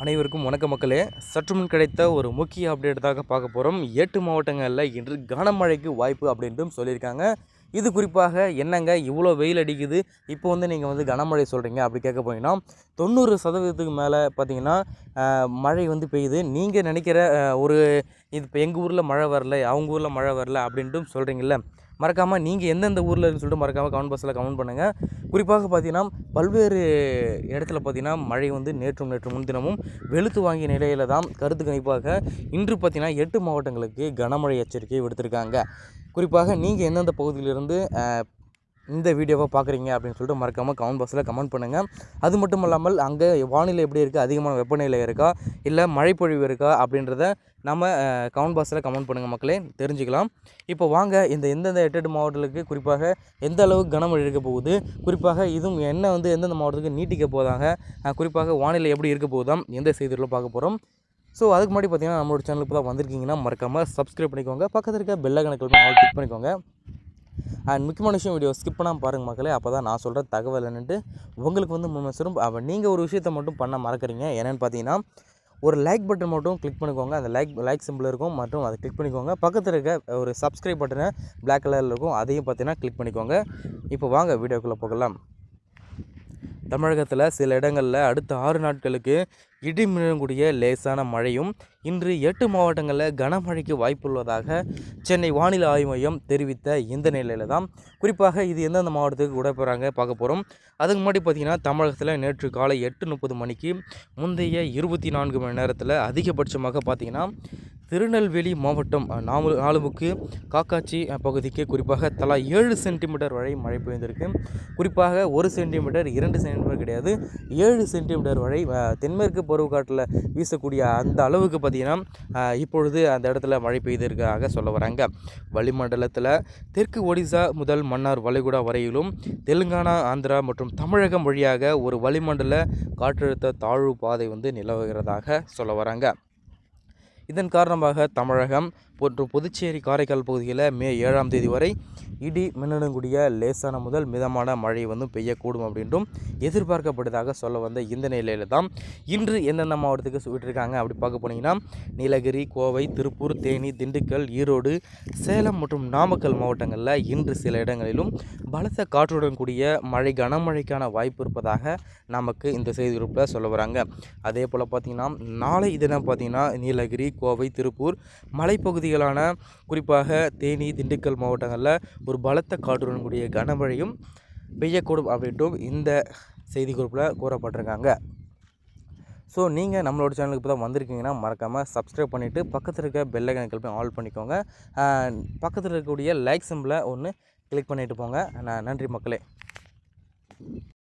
அனைவருக்கும் வணக்க மக்களே. சற்று முன் கிடைத்த ஒரு முக்கிய அப்டேட்டாக பார்க்க போகிறோம். 8 மாவட்டங்களில் இன்று கனமழைக்கு வாய்ப்பு அப்படின்ட்டும் சொல்லியிருக்காங்க. இது குறிப்பாக என்னங்க இவ்வளோ வெயில் அடிக்குது, இப்போ நீங்கள் கனமழை சொல்கிறீங்க அப்படி கேட்க போனீங்கன்னா 90% மேலே பார்த்தீங்கன்னா மழை பெய்யுது. நீங்கள் நினைக்கிற ஒரு இது இப்போ எங்கள் ஊரில் மழை வரல, அவங்க ஊரில் மழை வரல அப்படின்ட்டும் சொல்கிறீங்கள, மறக்காமல் நீங்கள் எந்தெந்த ஊரில் இருக்குன்னு சொல்லிட்டு மறக்காமல் கமெண்ட் பாக்ஸில் கமெண்ட் பண்ணுங்கள். குறிப்பாக பார்த்தீங்கன்னா பல்வேறு இடத்துல பார்த்தீங்கன்னா மழை நேற்று முன்தினமும் வெளுத்து வாங்கிய நிலையில் தான் கருத்து கணிப்பாக இன்று பார்த்தீங்கன்னா 8 மாவட்டங்களுக்கு கனமழை எச்சரிக்கை விடுத்திருக்காங்க. குறிப்பாக நீங்கள் எந்தெந்த பகுதியிலிருந்து இந்த வீடியோவை பார்க்குறீங்க அப்படின்னு சொல்லிட்டு மறக்காமல் கமெண்ட் பாக்ஸில் கமெண்ட் பண்ணுங்கள். அது மட்டும் இல்லாமல் அங்கே வானிலை எப்படி இருக்குது, அதிகமான வெப்பநிலை இருக்கா இல்லை மழைப்பொழிவு இருக்கா அப்படின்றத நம்ம கமெண்ட் பாக்ஸில் கமெண்ட் பண்ணுங்கள் மக்களே, தெரிஞ்சுக்கலாம். இப்போ வாங்க எந்தெந்த 8 மாவட்டங்களுக்கு குறிப்பாக எந்த அளவுக்கு கனமழை இருக்க போகுது, குறிப்பாக இதுவும் என்ன எந்தெந்த மாவட்டத்துக்கு நீட்டிக்க போதாங்க, குறிப்பாக வானிலை எப்படி இருக்க போகுதாம் எந்த செய்திகளில் பார்க்க போகிறோம். ஸோ அதுக்கு முன்னாடி பார்த்தீங்கன்னா நம்மளோட சேனலுக்கு தான் வந்திருக்கீங்கன்னா மறக்காமல் சப்ஸ்கிரைப் பண்ணிக்கோங்க. பக்கத்தில் இருக்க பெல் ஐகானை ஆல் கிளிக் பண்ணிக்கோங்க. அண்ட் முக்கியமான விஷயம், வீடியோ ஸ்கிப் பண்ணாமல் பாருங்கள் மக்களே, அப்போ தான் நான் சொல்கிற தகவல் என்னென்ட்டு உங்களுக்கு முன்வரும். அப்போ நீங்கள் ஒரு விஷயத்தை மட்டும் பண்ண மறக்கிறீங்க. என்னென்னு பார்த்தீங்கன்னா ஒரு லைக் பட்டன் மட்டும் கிளிக் பண்ணிக்கோங்க. அந்த லைக் சிம்பிள் இருக்கும் மற்றும் அதை கிளிக் பண்ணிக்கோங்க. பக்கத்தில் இருக்க ஒரு சப்ஸ்கிரைப் பட்டனை பிளாக் கலரில் இருக்கும், அதையும் பார்த்தீங்கன்னா கிளிக் பண்ணிக்கோங்க. இப்போ வாங்க வீடியோக்குள்ளே போகலாம். தமிழகத்தில் சில இடங்களில் அடுத்த 6 நாட்களுக்கு இடி மின்னக்கூடிய லேசான மழையும் இன்று 8 மாவட்டங்களில் கனமழைக்கு வாய்ப்புள்ளதாக சென்னை வானிலை ஆய்வு மையம் தெரிவித்த இந்த நிலையில் தான் குறிப்பாக இது எந்தெந்த மாவட்டத்துக்கு விட போகிறாங்க பார்க்க போகிறோம். அதுக்கு முன்னாடி பார்த்திங்கன்னா தமிழகத்தில் நேற்று காலை 8:30 மணிக்கு முந்தைய 24 மணி நேரத்தில் அதிகபட்சமாக பார்த்திங்கன்னா திருநெல்வேலி மாவட்டம் நாலுமுக்கு காக்காட்சி பகுதிக்கு குறிப்பாக தலா 7 சென்டிமீட்டர் வரை மழை பெய்திருக்கு. குறிப்பாக 1 சென்டிமீட்டர் 2 சென்டிமீட்டர் கிடையாது, 7 சென்டிமீட்டர் வரை தென்மேற்கு பருவக்காற்றில் வீசக்கூடிய அந்த அளவுக்கு பார்த்திங்கன்னா இப்பொழுது அந்த இடத்துல மழை பெய்திருக்காக சொல்ல வராங்க. வளிமண்டலத்தில் தெற்கு ஒடிசா முதல் மன்னார் வளைகுடா வரையிலும் தெலுங்கானா, ஆந்திரா மற்றும் தமிழகம் வழியாக ஒரு வளிமண்டல காற்றழுத்த தாழ்வு பாதை நிலவுகிறதாக சொல்ல வராங்க. இதன் காரணமாக தமிழகம் மற்றும் புதுச்சேரி, காரைக்கால் பகுதியில் மே 7ஆம் தேதி வரை இடி மின்னலுடைய லேசான முதல் மிதமான மழை பெய்யக்கூடும் அப்படின்றும் எதிர்பார்க்கப்படுவதாக சொல்ல வந்த இந்த நிலையில் தான் இன்று எந்தெந்த மாவட்டத்துக்கு விட்டுருக்காங்க அப்படி பார்க்க போனீங்கன்னா நீலகிரி, கோவை, திருப்பூர், தேனி, திண்டுக்கல், ஈரோடு, சேலம் மற்றும் நாமக்கல் மாவட்டங்களில் இன்று சில இடங்களிலும் பலத்த காற்றுடன் கூடிய மழை கனமழைக்கான வாய்ப்பு இருப்பதாக நமக்கு இந்த செய்தி குறிப்பில் சொல்ல வராங்க. அதே போல் பார்த்திங்கன்னா நாளை தினம் பார்த்திங்கன்னா நீலகிரி, கோவை, திருப்பூர் மலைப்பகுதிகளான குறிப்பாக தேனி, திண்டுக்கல் மாவட்டங்களில் ஒரு பலத்த காற்றுடன் கூடிய கனமழையும் பெய்யக்கூடும் அப்படின்ட்டும் இந்த செய்தி குறிப்பில் கூறப்பட்டிருக்காங்க. ஸோ நீங்கள் நம்மளோட சேனலுக்கு இப்போ தான் வந்திருக்கீங்கன்னா மறக்காமல் சப்ஸ்கிரைப் பண்ணிவிட்டு பக்கத்தில் இருக்க பெல் ஐகானை போய் ஆல் பண்ணிக்கோங்க. பக்கத்தில் இருக்கக்கூடிய லைக் சிம்பிளை ஒன்று கிளிக் பண்ணிவிட்டு போங்க. நன்றி மக்களே.